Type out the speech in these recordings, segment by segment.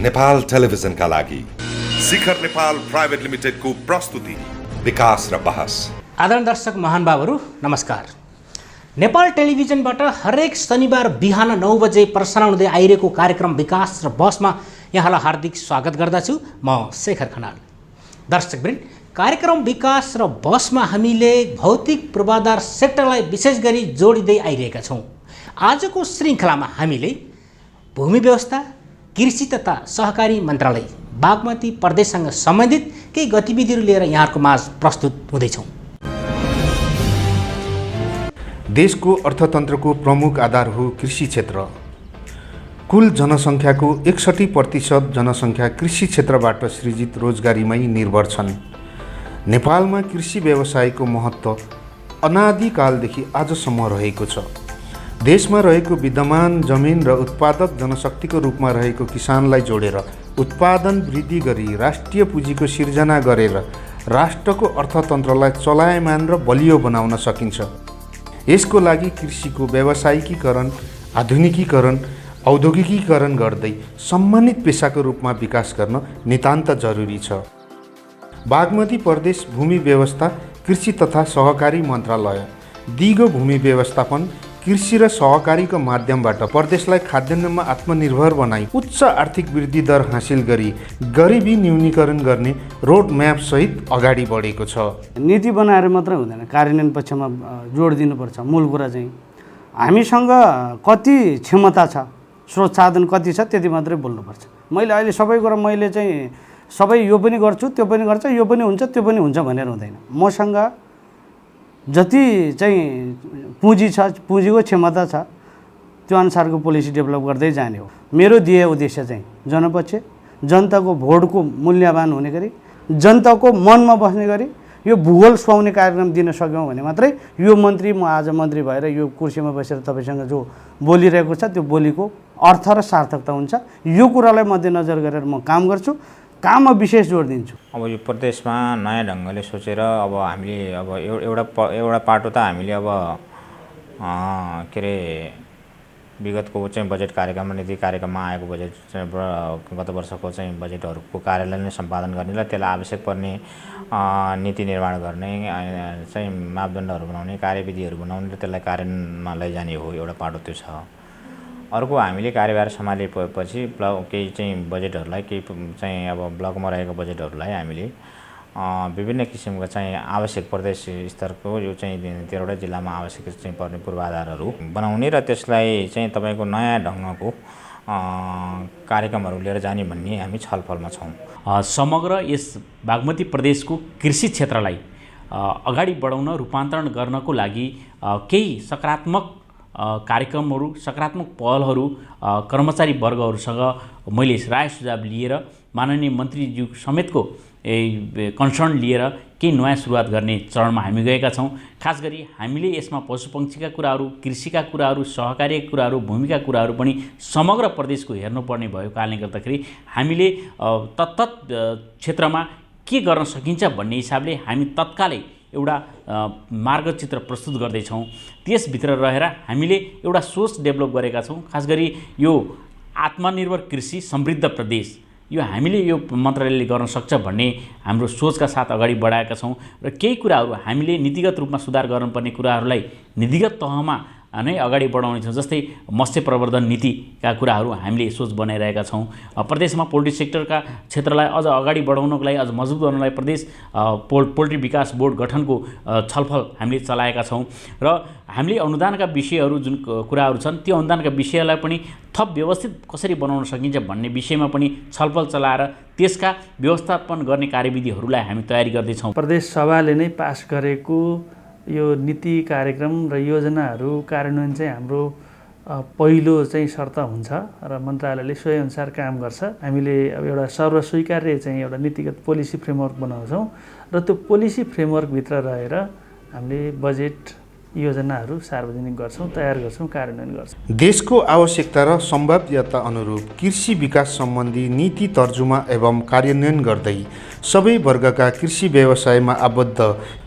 नेपाल टेलिभिजनका लागि शिखर नेपाल प्राइभेट लिमिटेडको प्रस्तुति विकास र बहस। आदरणीय दर्शक महानुभावहरू नमस्कार। नेपाल टेलिभिजनबाट हरेक शनिबार बिहान 9 बजे प्रसारण हुँदै आइरहेको कार्यक्रम विकास र बहसमा यहाँलाई हार्दिक स्वागत गर्दछु। म शेखर खनाल। दर्शकवृन्द, कार्यक्रम विकास र बहसमा हामीले भौतिक पूर्वाधार सेक्टरलाई विशेष गरी जोडिँदै आइरहेका छौँ। आजको श्रृङ्खलामा हामीले भूमि व्यवस्था, कृषि तथा सहकारी मन्त्रालय बागमती प्रदेशसँग सम्बन्धित केही गतिविधिहरू लिएर यहाँहरूको माझ प्रस्तुत हुँदैछौँ। देशको अर्थतन्त्रको प्रमुख आधार हो कृषि क्षेत्र। कुल जनसङ्ख्याको 61% जनसङ्ख्या कृषि क्षेत्रबाट सृजित रोजगारीमै निर्भर छन्। नेपालमा कृषि व्यवसायको महत्त्व अनादिकालदेखि आजसम्म रहेको छ। देशमा रहेको विद्यमान जमिन र उत्पादक जनशक्तिको रूपमा रहेको किसानलाई जोडेर उत्पादन वृद्धि गरी राष्ट्रिय पुँजीको सिर्जना गरेर राष्ट्रको अर्थतन्त्रलाई चलायमान र बलियो बनाउन सकिन्छ। यसको लागि कृषिको व्यावसायिकीकरण, आधुनिकीकरण, औद्योगिकीकरण गर्दै सम्मानित पेसाको रूपमा विकास गर्न नितान्त जरुरी छ। बागमती प्रदेश भूमि व्यवस्था, कृषि तथा सहकारी मन्त्रालय दिगो भूमि व्यवस्थापन, कृषि र सहकारीको माध्यमबाट प्रदेशलाई खाद्यान्नमा आत्मनिर्भर बनाई उच्च आर्थिक वृद्धि दर हासिल गरी गरिबी न्यूनीकरण गर्ने रोड म्याप सहित अगाडि बढेको छ। नीति बनाएर मात्रै हुँदैन, कार्यान्वयन पक्षमा जोड दिनुपर्छ। मूल कुरा चाहिँ हामीसँग कति क्षमता छ, स्रोत साधन कति छ, त्यति मात्रै बोल्नुपर्छ। मैले अहिले सबै कुरा मैले चाहिँ सबै यो पनि गर्छु, त्यो पनि गर्छ, यो पनि हुन्छ, त्यो पनि हुन्छ भनेर हुँदैन। मसँग जति चाहिँ पुँजी छ, पुँजीको क्षमता छ, त्यो अनुसारको पोलिसी डेभलप गर्दै जाने हो। मेरो ध्येय उद्देश्य चाहिँ जनपक्ष, जनताको भोटको मूल्यवान हुने गरी, जनताको मनमा बस्ने गरी यो भूगोल सुहाउने कार्यक्रम दिन सक्यौँ भने मात्रै यो मन्त्री, म आज मन्त्री भएर यो कुर्सीमा बसेर तपाईँसँग जो बोलिरहेको छ त्यो बोलीको अर्थ र सार्थकता हुन्छ। यो कुरालाई मध्यनजर गरेर म काम गर्छु, काममा विशेष जोड दिन्छु। अब यो प्रदेशमा नयाँ ढङ्गले सोचेर अब हामीले अब एउटा पाटो त हामीले अब के अरे विगतको चाहिँ बजेट कार्यक्रममा, नीति कार्यक्रममा आएको बजेट चाहिँ गत वर्षको चाहिँ बजेटहरूको कार्यालय नै सम्पादन गर्नेलाई त्यसलाई आवश्यक पर्ने नीति निर्माण गर्ने, चाहिँ मापदण्डहरू बनाउने, कार्यविधिहरू बनाउने र त्यसलाई कार्यान्वयनमा लैजाने हो। एउटा पाटो त्यो छ। अर्को, हामीले कार्यभार सम्हालेपछि केही चाहिँ बजेटहरूलाई, केही चाहिँ अब ब्लकमा रहेको बजेटहरूलाई हामीले विभिन्न किसिमका चाहिँ आवश्यक प्रदेश स्तरको यो चाहिँ 13वटा जिल्लामा आवश्यक चाहिँ पर्ने पूर्वाधारहरू बनाउने र त्यसलाई चाहिँ तपाईँको नयाँ ढङ्गको कार्यक्रमहरू लिएर जाने भन्ने हामी छलफलमा छौँ। समग्र यस बागमती प्रदेशको कृषि क्षेत्रलाई अगाडि बढाउन, रूपान्तरण गर्नको लागि केही सकारात्मक कार्यक्रमहरू, सकारात्मक पहलहरू कर्मचारी वर्गहरूसँग मैले राय सुझाव लिएर माननीय मन्त्रीज्यू समेतको कन्सर्न लिएर केही नयाँ सुरुवात गर्ने चरणमा हामी गएका छौँ। खास गरी हामीले यसमा पशुपक्षीका कुराहरू, कृषिका कुराहरू, सहकारीका कुराहरू, भूमिका कुराहरू पनि समग्र प्रदेशको हेर्नुपर्ने भएको कारणले गर्दाखेरि हामीले तत्त क्षेत्रमा के गर्न सकिन्छ भन्ने हिसाबले हामी तत्कालै एउटा मार्गचित्र प्रस्तुत गर्दैछौँ। त्यसभित्र रहेर हामीले एउटा सोच डेभलप गरेका छौँ। खास गरी यो आत्मनिर्भर कृषि समृद्ध प्रदेश, यो हामीले यो मन्त्रालयले गर्न सक्छ भन्ने हाम्रो सोचका साथ अगाडि बढाएका छौँ र केही कुराहरू हामीले नीतिगत रूपमा सुधार गर्नुपर्ने कुराहरूलाई नीतिगत तहमा नै अगाडि बढाउने छौँ। जस्तै मत्स्य प्रवर्धन नीतिका कुराहरू हामीले सोच बनाइरहेका छौँ। प्रदेशमा पोल्ट्री सेक्टरका क्षेत्रलाई अझ अगाडि बढाउनको लागि, अझ मजबुत गर्नलाई प्रदेश पोल्ट्री विकास बोर्ड गठनको छलफल हामीले चलाएका छौँ र हामीले अनुदानका विषयहरू जुन कुराहरू छन् त्यो अनुदानका विषयलाई पनि थप व्यवस्थित कसरी बनाउन सकिन्छ भन्ने विषयमा पनि छलफल चलाएर त्यसका व्यवस्थापन गर्ने कार्यविधिहरूलाई हामी तयारी गर्दैछौँ। प्रदेश सभाले नै पास गरेको यो नीति कार्यक्रम र योजनाहरू कार्यान्वयन चाहिँ हाम्रो पहिलो चाहिँ शर्त हुन्छ र मन्त्रालयले सोही अनुसार काम गर्छ। हामीले अब एउटा सर्वस्वीकार्य चाहिँ एउटा नीतिगत पोलिसी फ्रेमवर्क बनाउँछौँ र त्यो पोलिसी फ्रेमवर्कभित्र रहेर हामीले बजेट योजनाहरू सार्वजनिक गर्छौँ, तयार गर्छौँ, कार्यान्वयन गर्छौँ। देशको आवश्यकता र सम्भाव्यता अनुरूप कृषि विकास सम्बन्धी नीति तर्जुमा एवं कार्यान्वयन गर्दै सबै वर्गका कृषि व्यवसायमा आबद्ध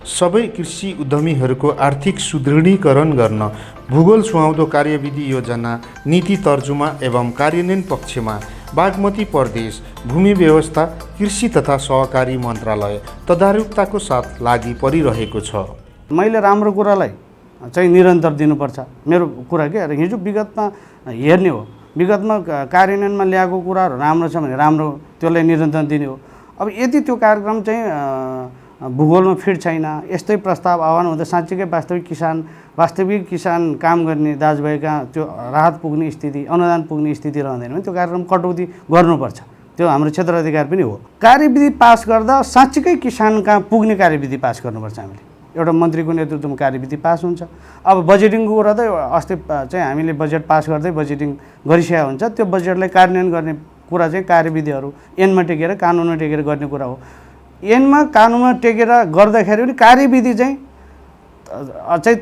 सबै कृषि उद्यमीहरूको आर्थिक सुदृढीकरण गर्न भूगोल सुहाउँदो कार्यविधि योजना, नीति तर्जुमा एवं कार्यान्वयन पक्षमा बागमती प्रदेश भूमि व्यवस्था कृषि तथा सहकारी मन्त्रालय तदारुकताको साथ लागि परिरहेको छ। मैले राम्रो कुरालाई चाहिँ निरन्तर दिनुपर्छ मेरो कुरा के हिजो विगतमा हेर्ने हो, विगतमा कार्यान्वयनमा ल्याएको कुराहरू राम्रो छ भने राम्रो त्यसलाई निरन्तर दिने हो। अब यदि त्यो कार्यक्रम चाहिँ भूगोलमा फिट छैन, यस्तै प्रस्ताव आह्वान हुँदा साँच्चीकै वास्तविक किसान काम गर्ने दाजुभाइका त्यो राहत पुग्ने स्थिति, अनुदान पुग्ने स्थिति रहँदैन भने त्यो कार्यक्रम कटौती गर्नुपर्छ। त्यो हाम्रो क्षेत्राधिकार पनि हो। कार्यविधि पास गर्दा साँच्चीकै किसान कहाँ पुग्ने कार्यविधि पास गर्नुपर्छ। हामीले एउटा मन्त्रीको नेतृत्वमा कार्यविधि पास हुन्छ। अब बजेटिङको कुरा त अस्ति चाहिँ हामीले बजेट पास गर्दै बजेटिङ गरिसकेको हुन्छ, त्यो बजेटलाई कार्यान्वयन गर्ने कुरा चाहिँ कार्यविधिहरू ऐनमा टेकेर कानुनमा टेकेर गर्ने कुरा हो। ऐनमा कानुनमा टेकेर गर्दाखेरि पनि कार्यविधि चाहिँ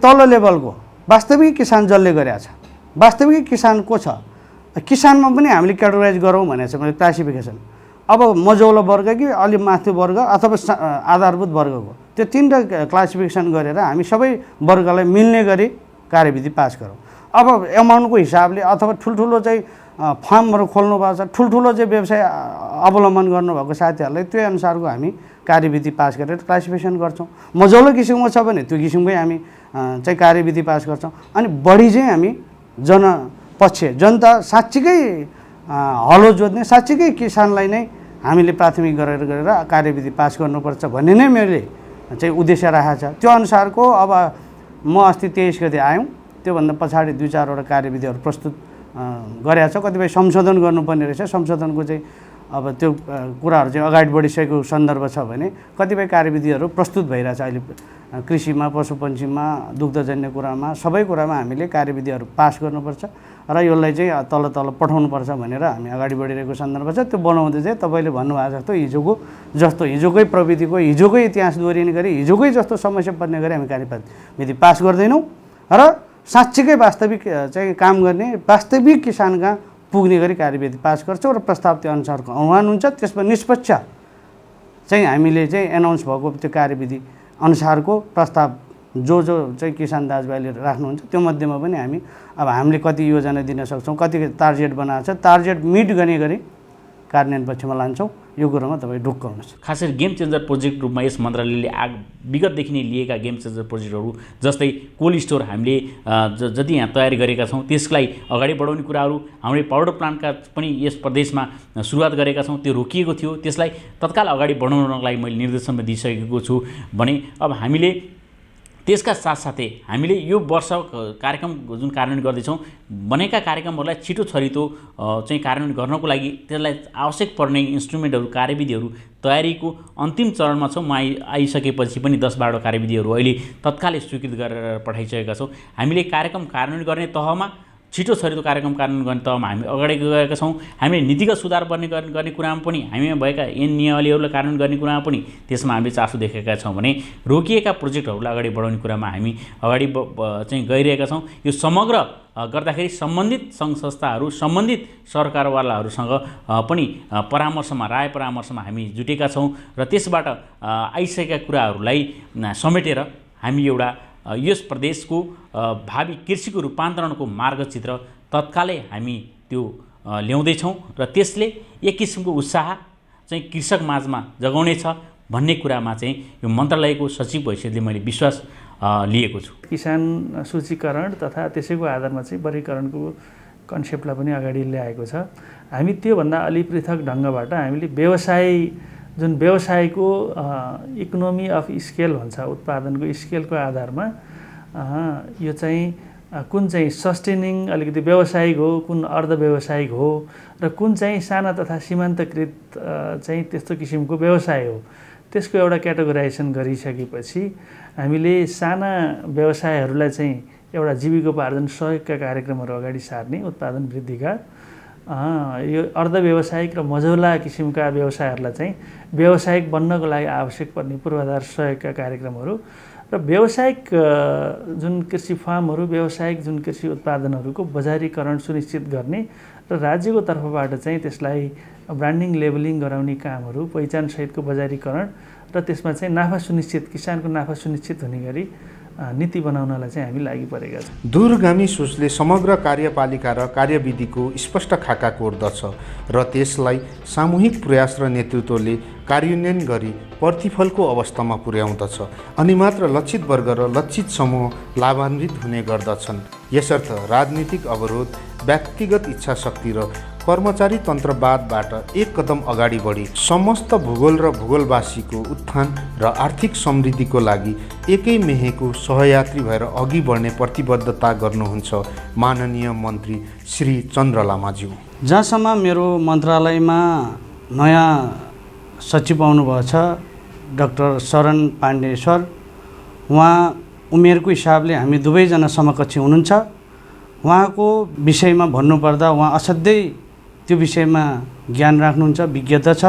तल्लो लेभलको वास्तविक किसान जसले गरेको छ, वास्तविक किसान को छ, किसानमा पनि हामीले क्याटेगोराइज गरौँ भनेको छ मैले क्लासिफिकेसन। अब मझौलो वर्ग कि अलि माथि वर्ग अथवा आधारभूत वर्गको त्यो तीनवटा क्लासिफिकेसन गरेर हामी सबै वर्गलाई मिल्ने गरी कार्यविधि पास गरौँ। अब एमाउन्टको हिसाबले अथवा ठुल्ठुलो चाहिँ फार्महरू खोल्नु भएको छ, ठुल्ठुलो चाहिँ व्यवसाय अवलम्बन गर्नुभएको साथीहरूलाई त्यो अनुसारको हामी कार्यविधि पास गरेर क्लासिफिकेसन गर्छौँ। मझौलो किसिमको छ भने त्यो किसिमकै हामी चाहिँ कार्यविधि पास गर्छौँ। अनि बढी चाहिँ हामी जनता साँच्चीकै हलो जोत्ने साँच्चीकै किसानलाई नै हामीले प्राथमिक गरेर कार्यविधि पास गर्नुपर्छ भन्ने नै मैले चाहिँ उद्देश्य राखेको छ। त्यो अनुसारको अब म अस्ति 23 गते आयौँ, त्योभन्दा पछाडि 2-4वटा कार्यविधिहरू प्रस्तुत गरेका छ। कतिपय संशोधन गर्नुपर्ने रहेछ, संशोधनको चाहिँ अब त्यो कुराहरू चाहिँ अगाडि बढिसकेको सन्दर्भ छ भने कतिपय कार्यविधिहरू प्रस्तुत भइरहेछ अहिले कृषिमा, पशुपन्छीमा, दुग्धजन्य कुरामा, सबै कुरामा हामीले कार्यविधिहरू पास गर्नुपर्छ र यसलाई चाहिँ तल पठाउनुपर्छ भनेर हामी अगाडि बढिरहेको सन्दर्भ छ। त्यो बनाउँदै चाहिँ तपाईँले भन्नुभएको जस्तो हिजोकै प्रविधिको, हिजोकै इतिहास दोहोरिने गरी, हिजोकै जस्तो समस्या पर्ने गरी हामी कार्यविधि पास गर्दैनौँ र साँच्चीकै वास्तविक चाहिँ काम गर्ने वास्तविक किसानका पुग्ने गरी कार्यविधि पास गर्छौँ र प्रस्ताव त्यो अनुसारको आह्वान हुन्छ। त्यसमा निष्पक्ष चाहिँ हामीले चाहिँ एनाउन्स भएको त्यो कार्यविधि अनुसारको प्रस्ताव जो चाहिँ किसान दाजुभाइले राख्नुहुन्छ त्यो मध्येमा पनि हामीले कति योजना दिन सक्छौँ, कति टार्गेट बनाएको छ, टार्गेट मिट गर्ने गरी कार्यान्वयन पक्षमा लान्छौँ। यो कुरामा तपाईँ ढुक्क हुनुहोस्। खास गरी गेम चेन्जर प्रोजेक्ट रूपमा यस मन्त्रालयले विगतदेखि नै लिएका गेम चेन्जर प्रोजेक्टहरू जस्तै कोल्ड स्टोर हामीले जति यहाँ तयारी गरेका छौँ त्यसलाई अगाडि बढाउने कुराहरू, हाम्रो पाउडर प्लान्टका पनि यस प्रदेशमा सुरुवात गरेका छौँ, त्यो रोकिएको थियो, त्यसलाई तत्काल अगाडि बढाउनको लागि मैले निर्देशन दिइसकेको छु भने अब हामीले त्यसका साथसाथै हामीले यो वर्ष कार्यक्रम जुन कार्यान्वयन गर्दैछौँ बनेका कार्यक्रमहरूलाई छिटो छरितो चाहिँ कार्यान्वयन गर्नको लागि त्यसलाई आवश्यक पर्ने इन्स्ट्रुमेन्टहरू, कार्यविधिहरू तयारीको अन्तिम चरणमा छौँ। म आइसकेपछि पनि 10-12 कार्यविधिहरू अहिले तत्कालै स्वीकृत गरेर पठाइसकेका छौँ। हामीले कार्यक्रम कार्यान्वयन गर्ने तहमा छिटो छरितो कार्यक्रम कार्यान्वयन गर्ने तहमा हामी अगाडि गएका छौँ। हामीले नीतिगत सुधार गर्ने कुरामा पनि, हामीमा भएका ऐन नियमावलीहरूलाई कार्यान्वयन गर्ने कुरामा पनि त्यसमा हामीले चासो देखेका छौँ भने रोकिएका प्रोजेक्टहरूलाई अगाडि बढाउने कुरामा हामी अगाडि चाहिँ गइरहेका छौँ। यो समग्र गर्दाखेरि सम्बन्धित सङ्घ संस्थाहरू, सम्बन्धित सरकारवालाहरूसँग पनि राय परामर्शमा हामी जुटेका छौँ र त्यसबाट आइसकेका कुराहरूलाई समेटेर हामी एउटा यस प्रदेशको भावी कृषिको रूपान्तरणको मार्गचित्र तत्कालै हामी त्यो ल्याउँदैछौँ र त्यसले एक किसिमको उत्साह चाहिँ कृषक माझमा जगाउनेछ भन्ने कुरामा चाहिँ यो मन्त्रालयको सचिव हैसियतले मैले विश्वास लिएको छु। किसान सूचीकरण तथा त्यसैको आधारमा चाहिँ वर्गीकरणको कन्सेप्टलाई पनि अगाडि ल्याएको छ। हामी त्योभन्दा अलि पृथक ढङ्गबाट हामीले व्यवसायको इकोनोमी अफ स्केल भन्छ, उत्पादनको स्केलको आधारमा यो चाहिँ कुन चाहिँ सस्टेनिङ अलिकति व्यावसायिक हो, कुन अर्ध व्यावसायिक हो र कुन चाहिँ साना तथा सीमान्तकृत चाहिँ त्यस्तो किसिमको व्यवसाय हो, त्यसको एउटा क्याटेगोराइजेसन गरिसकेपछि हामीले साना व्यवसायहरूलाई चाहिँ एउटा जीविकोपार्जन सहयोगका कार्यक्रमहरू अगाडि सार्ने, उत्पादन वृद्धिका, यो अर्ध व्यावसायिक र मझौला किसिमका व्यवसायहरूलाई चाहिँ व्यावसायिक बन्नको लागि आवश्यक पर्ने पूर्वाधार सहयोगका कार्यक्रमहरू र व्यावसायिक जुन कृषि फार्महरू, व्यावसायिक जुन कृषि उत्पादनहरूको बजारीकरण सुनिश्चित गर्ने र राज्यको तर्फबाट चाहिँ त्यसलाई ब्रान्डिङ लेबलिङ गराउने कामहरू, पहिचानसहितको बजारीकरण र त्यसमा चाहिँ नाफा सुनिश्चित, किसानको नाफा सुनिश्चित हुने गरी नीति बनाउनलाई चाहिँ हामी लागि परेका छौँ। दूरगामी सोचले समग्र कार्यपालिका र कार्यविधिको स्पष्ट खाका कोर्दछ र त्यसलाई सामूहिक प्रयास र नेतृत्वले कार्यान्वयन गरी प्रतिफलको अवस्थामा पुर्याउँदछ अनि मात्र लक्षित वर्ग र लक्षित समूह लाभान्वित हुने गर्दछन्। यसर्थ राजनीतिक अवरोध, व्यक्तिगत इच्छा शक्ति र कर्मचारी तन्त्रवादबाट एक कदम अगाडि बढी समस्त भूगोल र भूगोलवासीको उत्थान र आर्थिक समृद्धिको लागि एकै मेहेको सहयात्री भएर अघि बढ्ने प्रतिबद्धता गर्नुहुन्छ माननीय मन्त्री श्री चन्द्र लामाज्यू। जहाँसम्म मेरो मन्त्रालयमा नयाँ सचिव आउनुभएको छ डाक्टर शरण पाण्डे सर, उहाँ उमेरको हिसाबले हामी दुवैजना समकक्षी हुनुहुन्छ। उहाँको विषयमा भन्नुपर्दा उहाँ असाध्यै त्यो विषयमा ज्ञान राख्नुहुन्छ, विज्ञता छ।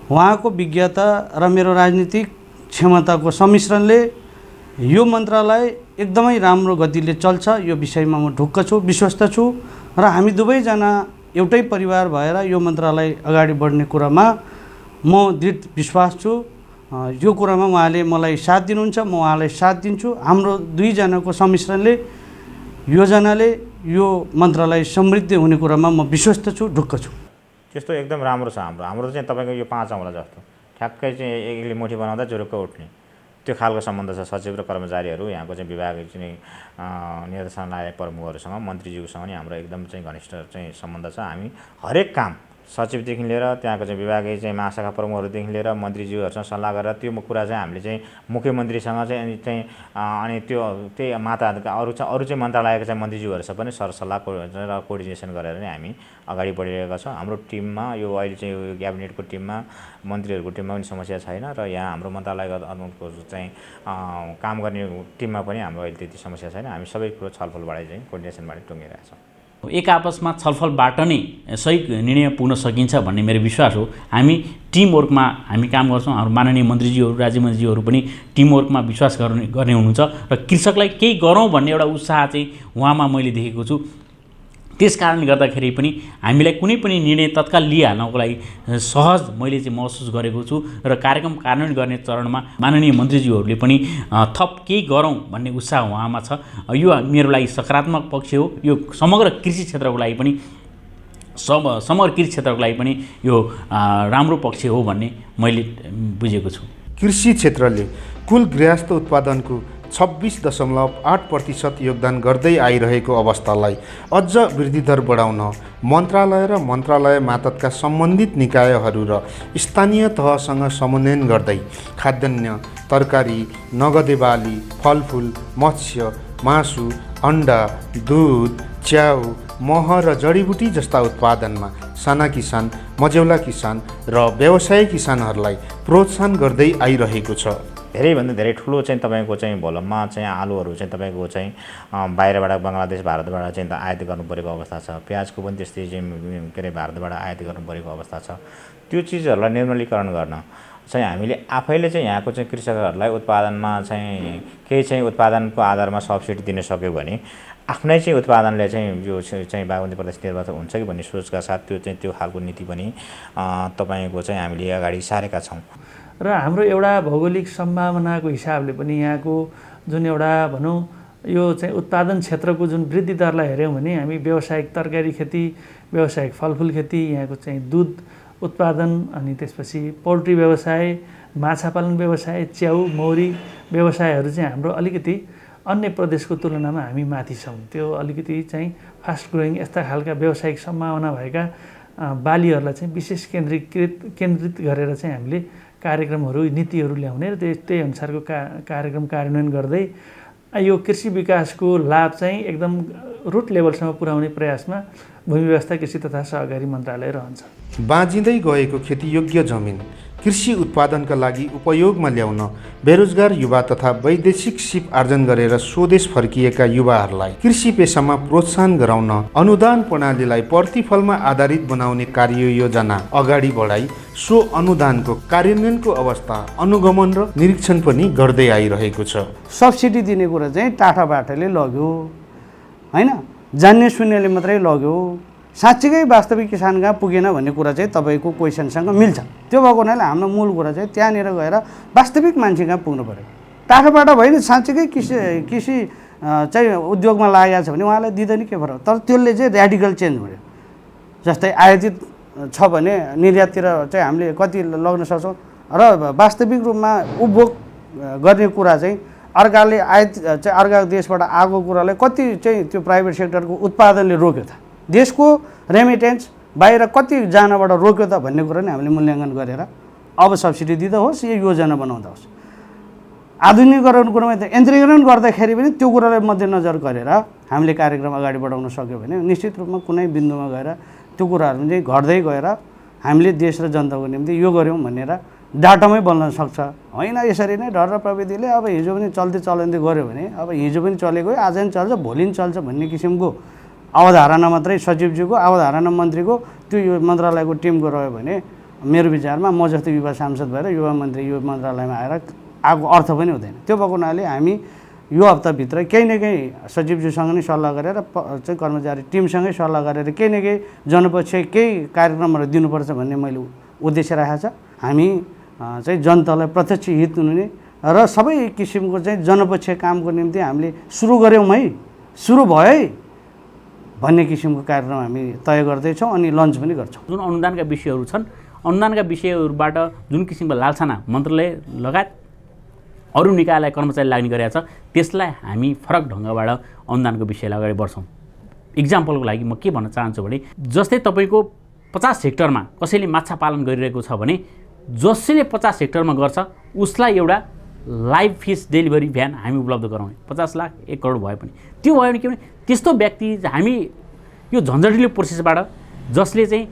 उहाँको विज्ञता र मेरो राजनीतिक क्षमताको सम्मिश्रणले यो मन्त्रालय एकदमै राम्रो गतिले चल्छ, यो विषयमा म ढुक्क छु, विश्वस्त छु र हामी दुवैजना एउटै परिवार भएर यो मन्त्रालय अगाडि बढ्ने कुरामा म दृढ विश्वास छु। यो कुरामा उहाँले मलाई साथ दिनुहुन्छ, म उहाँलाई साथ दिन्छु। हाम्रो दुईजनाको सम्मिश्रणले योजनाले यो मन्त्रालय समृद्ध हुने कुरामा म विश्वस्त छु, ढुक्क छु। त्यस्तो एकदम राम्रो छ हाम्रो चाहिँ तपाईँको यो 5 औँला जस्तो ठ्याक्कै चाहिँ एकले मुठी बनाउँदा जुरुक्क उठ्ने त्यो खालको सम्बन्ध छ सचिव र कर्मचारीहरू, यहाँको चाहिँ विभाग चाहिँ निर्देशनालय प्रमुखहरूसँग, मन्त्रीज्यूसँग नि हाम्रो एकदम चाहिँ घनिष्ठ चाहिँ सम्बन्ध छ। हामी हरेक काम सचिवदेखि लिएर त्यहाँको चाहिँ विभागीय चाहिँ महाशाखा प्रमुखहरूदेखि लिएर मन्त्रीज्यूहरूसँग सल्लाह गरेर त्यो कुरा चाहिँ हामीले चाहिँ मुख्यमन्त्रीसँग चाहिँ अनि त्यो त्यही माताहरूका अरू चाहिँ मन्त्रालयका चाहिँ मन्त्रीज्यूहरूसँग पनि सरसल्लाह र कोअर्डिनेसन गरेर नै हामी अगाडि बढिरहेका छौँ। हाम्रो टिममा यो अहिले चाहिँ यो क्याबिनेटको टिममा मन्त्रीहरूको टिममा पनि समस्या छैन र यहाँ हाम्रो मन्त्रालयको चाहिँ काम गर्ने टिममा पनि हाम्रो अहिले त्यति समस्या छैन। हामी सबै कुरो छलफलबाटै चाहिँ कोअर्डिनेसनबाटै टुङ्गिरहेका छौँ। एक आपसमा छलफलबाट नै सही निर्णय पुग्न सकिन्छ भन्ने मेरो विश्वास हो। हामी टिमवर्कमा हामी काम गर्छौँ। हाम्रो माननीय मन्त्रीज्यूहरू, राज्य मन्त्रीज्यूहरू पनि टिमवर्कमा विश्वास गर्ने हुनुहुन्छ र कृषकलाई केही गरौँ भन्ने एउटा उत्साह चाहिँ उहाँमा मैले देखेको छु। त्यस कारणले गर्दाखेरि पनि हामीलाई कुनै पनि निर्णय तत्काल लिइहाल्नको लागि सहज मैले चाहिँ महसुस गरेको छु र कार्यक्रम कार्यान्वयन गर्ने चरणमा माननीय मन्त्रीज्यूहरूले पनि थप केही गरौँ भन्ने उत्साह उहाँमा छ। यो मेरो लागि सकारात्मक पक्ष हो। यो समग्र कृषि क्षेत्रको लागि पनि समग्र कृषि क्षेत्रको लागि पनि यो राम्रो पक्ष हो भन्ने मैले बुझेको छु। कृषि क्षेत्रले कुल गृहस्थ उत्पादनको 26.8% योगदान गर्दै आइरहेको अवस्थालाई अझ वृद्धिदर बढाउन मन्त्रालय र मन्त्रालय मातहतका सम्बन्धित निकायहरू र स्थानीय तहसँग समन्वयन गर्दै खाद्यान्न, तरकारी, नगदे बाली, फलफुल, मत्स्य, मासु, अन्डा, दुध, च्याउ, मह र जडीबुटी जस्ता उत्पादनमा साना किसान, मझौला किसान र व्यवसायी किसानहरूलाई प्रोत्साहन गर्दै आइरहेको छ। धेरैभन्दा धेरै ठुलो चाहिँ तपाईँको चाहिँ भोलममा चाहिँ आलुहरू चाहिँ तपाईँको चाहिँ बाहिरबाट बङ्गलादेश, भारतबाट चाहिँ आयात गर्नु परेको अवस्था छ। प्याजको पनि त्यस्तै चाहिँ के अरे भारतबाट आयात गर्नु परेको अवस्था छ। त्यो चिजहरूलाई निर्मलीकरण गर्न चाहिँ हामीले आफैले चाहिँ यहाँको चाहिँ कृषकहरूलाई उत्पादनमा चाहिँ केही चाहिँ उत्पादनको आधारमा सब्सिडी दिन सक्यो भने आफ्नै चाहिँ उत्पादनले चाहिँ यो चाहिँ बागमती प्रदेश निर्भर हुन्छ कि भन्ने सोचका साथ त्यो खालको नीति पनि तपाईँको चाहिँ हामीले अगाडि सारेका छौँ। र हाम्रो एउटा भौगोलिक सम्भावनाको हिसाबले पनि यहाँको जुन एउटा भनौँ यो चाहिँ उत्पादन क्षेत्रको जुन वृद्धि दरलाई हेऱ्यौँ भने हामी व्यावसायिक तरकारी खेती, व्यावसायिक फलफुल खेती, यहाँको चाहिँ दुध उत्पादन, अनि त्यसपछि पोल्ट्री व्यवसाय, माछा पालन व्यवसाय, च्याउ, मौरी व्यवसायहरू चाहिँ हाम्रो अलिकति अन्य प्रदेशको तुलनामा हामी माथि छौँ। त्यो अलिकति चाहिँ फास्ट ग्रोइङ यस्ता खालका व्यावसायिक सम्भावना भएका बालीहरूलाई चाहिँ विशेष केन्द्रित गरेर चाहिँ हामीले कार्यक्रमहरू, नीतिहरू ल्याउने र त्यही अनुसारको कार्यक्रम कार्यान्वयन गर्दै यो कृषि विकासको लाभ चाहिँ एकदम रुट लेभलसम्म पुर्याउने प्रयासमा भूमि व्यवस्था, कृषि तथा सहकारी मन्त्रालय रहन्छ। बाँझिँदै गएको खेतीयोग्य जमिन कृषि उत्पादनका लागि उपयोगमा ल्याउन बेरोजगार युवा तथा वैदेशिक सिप आर्जन गरेर स्वदेश फर्किएका युवाहरूलाई कृषि पेसामा प्रोत्साहन गराउन अनुदान प्रणालीलाई प्रतिफलमा आधारित बनाउने कार्ययोजना अगाडि बढाई सो अनुदानको कार्यान्वयनको अवस्था अनुगमन र निरीक्षण पनि गर्दै आइरहेको छ। सब्सिडी दिने कुरा चाहिँ टाटाबाटाले लग्यो हैन, जान्ने सुन्नेले मात्रै लग्यो। साँच्चीकै वास्तविक किसान कहाँ पुगेन भन्ने कुरा चाहिँ तपाईँको क्वेसनसँग मिल्छ। त्यो भएको हुनाले हाम्रो मूल कुरा चाहिँ त्यहाँनिर गएर वास्तविक मान्छे कहाँ पुग्नु पऱ्यो। टाढोबाट भयो नि साँच्चीकै कृषि चाहिँ उद्योगमा लागेको छ भने उहाँलाई दिँदैन के फरक, तर त्यसले चाहिँ ऱ्याडिकल चेन्ज भयो। जस्तै आयातित छ भने निर्याततिर चाहिँ हामीले कति लग्न सक्छौँ र वास्तविक रूपमा उपभोग गर्ने कुरा चाहिँ अर्काले आयात चाहिँ अर्का देशबाट आएको कुरालाई कति चाहिँ त्यो प्राइभेट सेक्टरको उत्पादनले रोक्यो त, देशको रेमिटेन्स बाहिर कति जानबाट रोक्यो त भन्ने कुरा नै हामीले मूल्याङ्कन गरेर अब सब्सिडी दिँदा होस् या योजना बनाउँदा होस्, आधुनिकीकरण कुरामा त यन्त्रीकरण गर्दाखेरि पनि त्यो कुरालाई मध्यनजर गरेर हामीले कार्यक्रम अगाडि बढाउन सक्यो भने निश्चित रूपमा कुनै बिन्दुमा गएर त्यो कुराहरू चाहिँ घट्दै गएर हामीले देश र जनताको निम्ति यो गऱ्यौँ भनेर डाटामै बन्न सक्छ। होइन यसरी नै डर र प्रविधिले अब हिजो पनि चल्दै गऱ्यो भने अब हिजो पनि चलेको आज पनि चल्छ भोलि पनि चल्छ भन्ने किसिमको अवधारणा मात्रै सचिवज्यूको अवधारणा मन्त्रीको त्यो यो मन्त्रालयको टिमको रह्यो भने मेरो विचारमा म जस्तो युवा सांसद भएर युवा मन्त्री यो मन्त्रालयमा आएर आएको अर्थ पनि हुँदैन। त्यो भएको हुनाले हामी यो हप्ताभित्र केही न केही सचिवज्यूसँग नै सल्लाह गरेर चाहिँ कर्मचारी टिमसँगै सल्लाह गरेर केही न केही जनपक्षीय केही कार्यक्रमहरू दिनुपर्छ भन्ने मैले उद्देश्य राखेको छ। हामी चाहिँ जनतालाई प्रत्यक्ष हित हुने र सबै किसिमको चाहिँ जनपक्षीय कामको निम्ति हामीले सुरु गऱ्यौँ है, सुरु भयो है भन्ने किसिमको कार्यक्रम हामी तय गर्दैछौँ अनि लन्च पनि गर्छौँ। जुन अनुदानका विषयहरू छन्, अनुदानका विषयहरूबाट जुन किसिमको लालसाना मन्त्रालय लगायत अरू निकायलाई कर्मचारी लाग्ने गरेका छ त्यसलाई हामी फरक ढङ्गबाट अनुदानको विषयलाई अगाडि बढ्छौँ। इक्जाम्पलको लागि म के भन्न चाहन्छु भने जस्तै तपाईँको 50 हेक्टरमा कसैले माछा पालन गरिरहेको छ भने जसले 50 हेक्टरमा गर्छ उसलाई एउटा लाइभ फिस डेलिभरी भ्यान हामी उपलब्ध गराउने 50 लाख 1 करोड भए पनि त्यो भयो भने के भने त्यस्तो व्यक्ति हामी यो झन्झटिलो प्रोसेसबाट जसले चाहिँ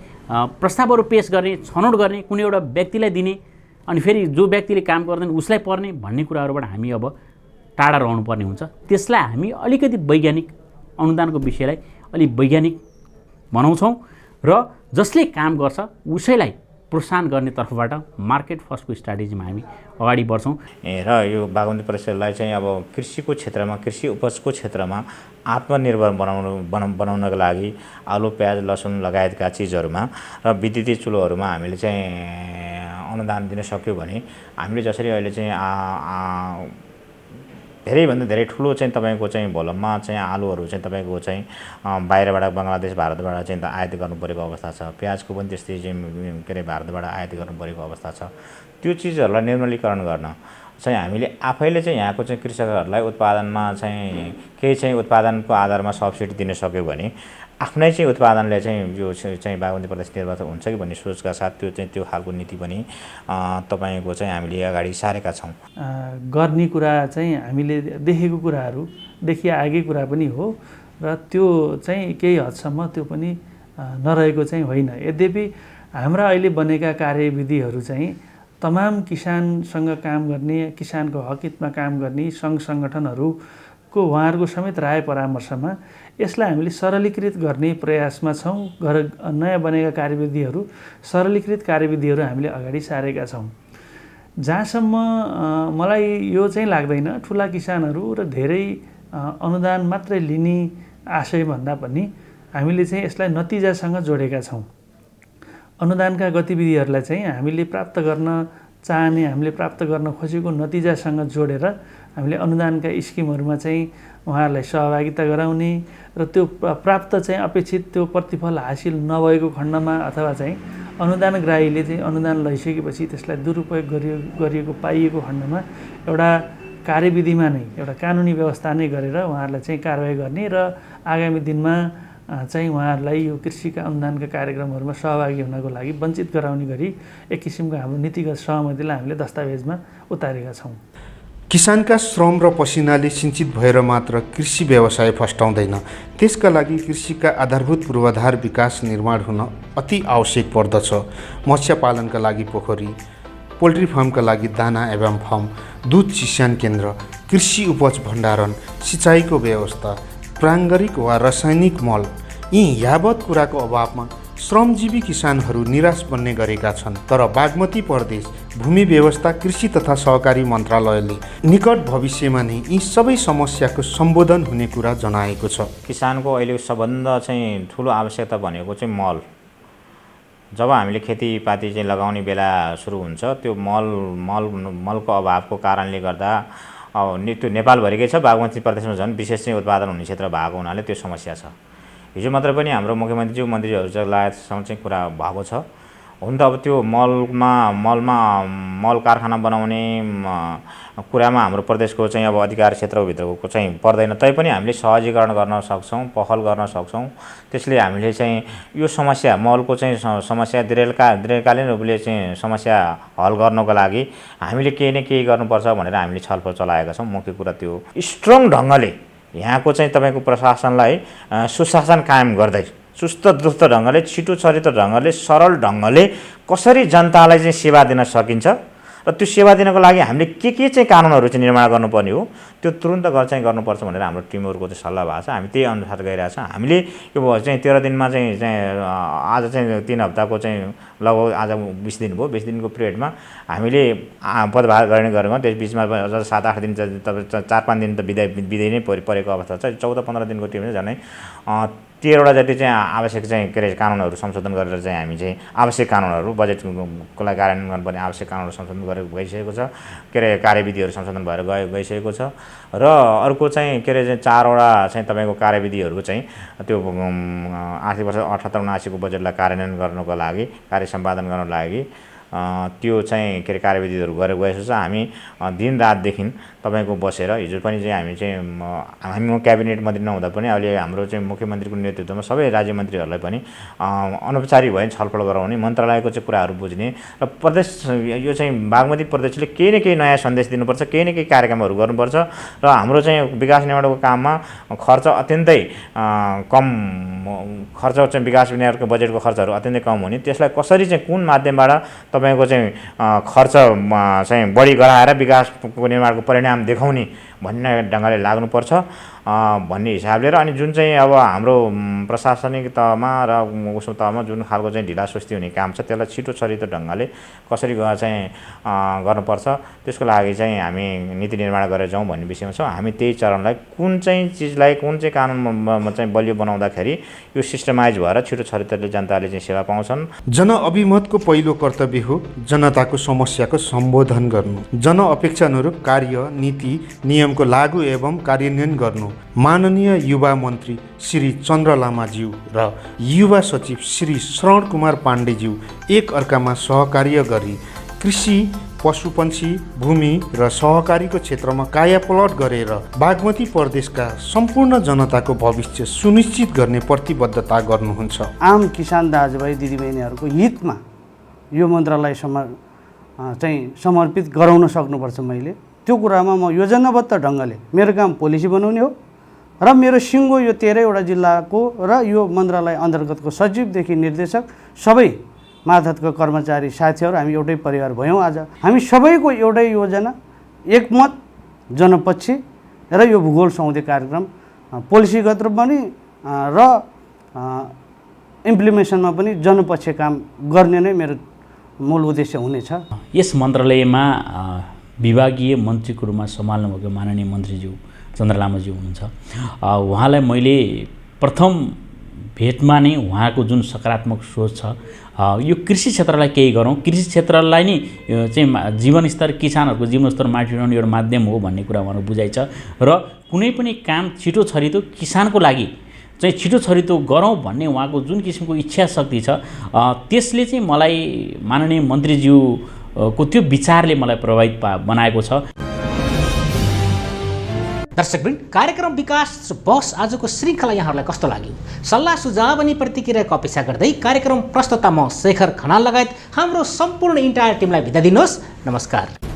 प्रस्तावहरू पेश गर्ने छनौट गर्ने कुनै एउटा व्यक्तिलाई दिने अनि फेरि जो व्यक्तिले काम गर्दैन उसलाई पर्ने भन्ने कुराहरूबाट हामी अब टाढा रहनुपर्ने हुन्छ। त्यसलाई हामी अलिकति वैज्ञानिक अनुदानको विषयलाई अलिक वैज्ञानिक बनाउँछौँ र जसले काम गर्छ उसैलाई प्रोत्साहन गर्ने तर्फबाट मार्केट फर्स्टको स्ट्राटेजीमा हामी अगाडि बढ्छौँ। र यो बागमती परिषदलाई चाहिँ अब कृषिको क्षेत्रमा कृषि उपजको क्षेत्रमा आत्मनिर्भर बनाउनको लागि आलु प्याज लसुन लगायतका चिजहरूमा र विद्युतीय चुलोहरूमा हामीले चाहिँ अनुदान दिन सक्यो भने हामीले जसरी अहिले चाहिँ धेरैभन्दा धेरै ठुलो चाहिँ तपाईँको चाहिँ भोलममा चाहिँ आलुहरू चाहिँ तपाईँको चाहिँ बाहिरबाट बङ्गलादेश भारतबाट चाहिँ आयात गर्नु परेको अवस्था छ, प्याजको पनि त्यस्तै चाहिँ के अरे भारतबाट आयात गर्नु परेको अवस्था छ। त्यो चिजहरूलाई निर्मलीकरण गर्न चाहिँ हामीले आफैले चाहिँ यहाँको चाहिँ कृषकहरूलाई उत्पादनमा चाहिँ केही चाहिँ उत्पादनको आधारमा सब्सिडी दिन सक्यो भने आफ्नै चाहिँ उत्पादनले चाहिँ यो चाहिँ बागमती प्रदेश निर्भर हुन्छ कि भन्ने सोचका साथ त्यो खालको नीति पनि तपाईँको चाहिँ हामीले अगाडि सारेका छौँ। गर्ने कुरा चाहिँ हामीले देखेको कुराहरू देखिआएकै कुरा पनि हो र त्यो चाहिँ केही हदसम्म त्यो पनि नरहेको चाहिँ होइन। यद्यपि हाम्रा अहिले बनेका कार्यविधिहरू चाहिँ तमाम किसानसँग काम गर्ने किसानको हकहितमा काम गर्ने सङ्घ सङ्गठनहरूको उहाँहरूको समेत राय परामर्शमा यसलाई हामीले सरलीकृत गर्ने प्रयासमा छौँ। नयाँ बनेका कार्यविधिहरू सरलीकृत कार्यविधिहरू हामीले अगाडि सारेका छौँ। जहाँसम्म मलाई यो चाहिँ लाग्दैन ठुला किसानहरू र धेरै अनुदान मात्रै लिने आशयभन्दा पनि हामीले चाहिँ यसलाई नतिजासँग जोडेका छौँ। अनुदानका गतिविधिहरूलाई चाहिँ हामीले प्राप्त गर्न चाहने हामीले प्राप्त गर्न खोजेको नतिजासँग जोडेर हामीले अनुदानका स्किमहरूमा चाहिँ उहाँहरूलाई सहभागिता गराउने र त्यो प्राप्त चाहिँ अपेक्षित त्यो प्रतिफल हासिल नभएको खण्डमा अथवा चाहिँ अनुदानग्राहीले चाहिँ अनुदान लैसकेपछि त्यसलाई दुरुपयोग गरिएको पाइएको खण्डमा एउटा कार्यविधिमा नै एउटा कानुनी व्यवस्था नै गरेर उहाँहरूलाई चाहिँ कारवाही गर्ने र आगामी दिनमा चाहिँ उहाँहरूलाई यो कृषिका अनुदानका कार्यक्रमहरूमा सहभागी हुनको लागि वञ्चित गराउने गरी एक किसिमको हाम्रो नीतिगत सहमतिलाई हामीले दस्तावेजमा उतारेका छौँ। किसानका श्रम र पसिनाले सिञ्चित भएर मात्र कृषि व्यवसाय फस्टाउँदैन, त्यसका लागि कृषिका आधारभूत पूर्वाधार विकास निर्माण हुन अति आवश्यक पर्दछ। मत्स्य पालनका लागि पोखरी, पोल्ट्री फार्मका लागि दाना एवं फार्म, दुध चिस्यान केन्द्र, कृषि उपज भण्डारण, सिँचाइको व्यवस्था, प्राङ्गारिक वा रासायनिक मल, यी यावत कुराको अभावमा श्रमजीवी किसानहरू निराश बन्ने गरेका छन्। तर बागमती प्रदेश भूमि व्यवस्था कृषि तथा सहकारी मन्त्रालयले निकट भविष्यमा नै यी सबै समस्याको सम्बोधन हुने कुरा जनाएको छ। किसानको अहिले सबभन्दा चाहिँ ठुलो आवश्यकता भनेको चाहिँ मल। जब हामीले खेतीपाती चाहिँ लगाउने बेला सुरु हुन्छ त्यो मलको अभावको कारणले गर्दा त्यो नेपालभरिकै छ, बागमती प्रदेशमा झन् विशेष चाहिँ उत्पादन हुने क्षेत्र भएको हुनाले त्यो समस्या छ। हिजो मात्र पनि हाम्रो मुख्यमन्त्रीज्यू मन्त्रीहरू लगायतसँग चाहिँ कुरा भएको छ। हुन त अब त्यो मल कारखाना बनाउने कुरामा हाम्रो प्रदेशको चाहिँ अब अधिकार क्षेत्रभित्रको चाहिँ पर्दैन, तैपनि हामीले सहजीकरण गर्न सक्छौँ, पहल गर्न सक्छौँ। त्यसले हामीले चाहिँ यो समस्या मलको चाहिँ समस्या दीर्घकालीन रूपले चाहिँ समस्या हल गर्नको लागि हामीले केही न केही गर्नुपर्छ भनेर हामीले छलफल चलाएका छौँ। मुख्य कुरा त्यो स्ट्रङ ढङ्गले यहाँको चाहिँ तपाईँको प्रशासनलाई सुशासन कायम गर्दै सुस्त दुस्त ढङ्गले, छिटो छरितो ढङ्गले, सरल ढङ्गले कसरी जनतालाई चाहिँ सेवा दिन सकिन्छ र त्यो सेवा दिनको लागि हामीले के चाहिँ कानुनहरू चाहिँ निर्माण गर्नुपर्ने हो त्यो तुरुन्त चाहिँ गर्नुपर्छ भनेर हाम्रो टिमहरूको चाहिँ सल्लाह भएको छ। हामी त्यही अनुसार गइरहेको छौँ। हामीले यो चाहिँ 13 दिनमा चाहिँ आज चाहिँ 3 हप्ताको चाहिँ लगभग आज 20 दिन भयो, 20 दिनको पिरियडमा हामीले पदभार गरेको त्यस बिचमा अझ 7-8 दिन तपाईँ 4-5 दिन त बिदाइ नै परेको अवस्था छ। 14-15 दिनको टिम चाहिँ झनै 13वटा जति चाहिँ आवश्यक चाहिँ के अरे कानुनहरू संशोधन गरेर चाहिँ हामी चाहिँ आवश्यक कानुनहरू बजेटको लागि कार्यान्वयन गर्नुपर्ने आवश्यक कानुनहरू संशोधन गरेर गइसकेको छ। के अरे कार्यविधिहरू संशोधन भएर गइसकेको छ र अर्को चाहिँ के अरे चाहिँ 4वटा चाहिँ तपाईँको कार्यविधिहरूको चाहिँ त्यो आर्थिक वर्ष 78-79 को बजेटलाई कार्यान्वयन गर्नको लागि, कार्य सम्पादन गर्नको लागि त्यो चाहिँ के अरे कार्यविधिहरू गरेर गएको छ। हामी दिनरातदेखि तपाईँको बसेर हिजो पनि चाहिँ हामी चाहिँ हामी क्याबिनेट मन्त्री नहुँदा पनि अहिले हाम्रो चाहिँ मुख्यमन्त्रीको नेतृत्वमा सबै राज्य मन्त्रीहरूलाई पनि अनौपचारिक भए छलफल गराउने, मन्त्रालयको चाहिँ कुराहरू बुझ्ने र प्रदेश यो चाहिँ बागमती प्रदेशले केही न केही नयाँ सन्देश दिनुपर्छ, केही न केही कार्यक्रमहरू गर्नुपर्छ र हाम्रो चाहिँ विकास निर्माणको काममा खर्च अत्यन्तै कम खर्च चाहिँ विकास निर्माणको बजेटको खर्चहरू अत्यन्तै कम हुने, त्यसलाई कसरी चाहिँ कुन माध्यमबाट तपाईँको चाहिँ खर्च चाहिँ बढी गराएर विकासको निर्माणको परिणाम देखाउने भन्ने ढङ्गले लाग्नुपर्छ भन्ने हिसाबले र अनि जुन चाहिँ अब हाम्रो प्रशासनिक तहमा र उसो तहमा जुन खालको चाहिँ ढिला सुस्ती हुने काम छ त्यसलाई छिटो छरितो ढङ्गले कसरी चाहिँ गर्नुपर्छ त्यसको लागि चाहिँ हामी नीति निर्माण गरेर जाउँ भन्ने विषयमा छौँ। हामी त्यही चरणलाई कुन चाहिँ चिजलाई कुन चाहिँ कानुनमा चाहिँ बलियो बनाउँदाखेरि यो सिस्टमाइज भएर छिटो छरितोले जनताले चाहिँ सेवा पाउँछन्। जनअभिमतको पहिलो कर्तव्य हो जनताको समस्याको सम्बोधन गर्नु, जनअपेक्षा अनुरूप कार्य नीति नियमको लागू एवं कार्यान्वयन गर्नु। माननीय युवा मन्त्री श्री चन्द्र लामाज्यू र युवा सचिव श्री श्रवण कुमार पाण्डेज्यू एक अर्कामा सहकार्य गरी कृषि, पशुपन्छी, भूमि र सहकारीको क्षेत्रमा कायापलट गरेर बागमती प्रदेशका सम्पूर्ण जनताको भविष्य सुनिश्चित गर्ने प्रतिबद्धता गर्नुहुन्छ। आम किसान दाजुभाइ दिदीबहिनीहरूको हितमा यो मन्त्रालय चाहिँ समर्पित गराउन सक्नुपर्छ। मैले त्यो कुरामा म योजनाबद्ध ढङ्गले मेरो काम पोलिसी बनाउने हो र मेरो सिङ्गो यो 13वटा जिल्लाको र यो मन्त्रालय अन्तर्गतको सचिवदेखि निर्देशक सबै मातहतका कर्मचारी साथीहरू हामी एउटै परिवार भयौँ। आज हामी सबैको एउटै योजना, एकमत, जनपक्षी र यो भूगोल सौँदे कार्यक्रम पोलिसीगत रूपमा पनि र इम्प्लिमेसनमा पनि जनपक्ष काम गर्ने नै मेरो मूल उद्देश्य हुनेछ। यस मन्त्रालयमा विभागीय मन्त्रीको रूपमा सम्हाल्नुभएको माननीय मन्त्रीज्यू चन्द्र लामाज्यू हुनुहुन्छ। उहाँलाई मैले प्रथम भेटमा नै उहाँको जुन सकारात्मक सोच छ यो कृषि क्षेत्रलाई केही गरौँ, कृषि क्षेत्रलाई नै चाहिँ जीवनस्तर किसानहरूको जीवनस्तर माथिउठाउने एउटा माध्यम हो भन्ने कुरा उहाँको बुझाइ छ र कुनै पनि काम छिटो छरितो किसानको लागि चाहिँ छिटो छरितो गरौँ भन्ने उहाँको जुन किसिमको इच्छा शक्ति छ त्यसले चाहिँ मलाई माननीय मन्त्रीज्यूको त्यो विचारले मलाई प्रभावित बनाएको छ। दर्शकवृन्द, कार्यक्रम विकास बस आजको श्रृङ्खला यहाँहरूलाई कस्तो लाग्यो? सल्लाह सुझाव अनि प्रतिक्रियाको अपेक्षा गर्दै कार्यक्रम प्रस्तुता म शेखर खनाल लगायत हाम्रो सम्पूर्ण इन्टायर टिमलाई बिदा दिनुहोस्। नमस्कार।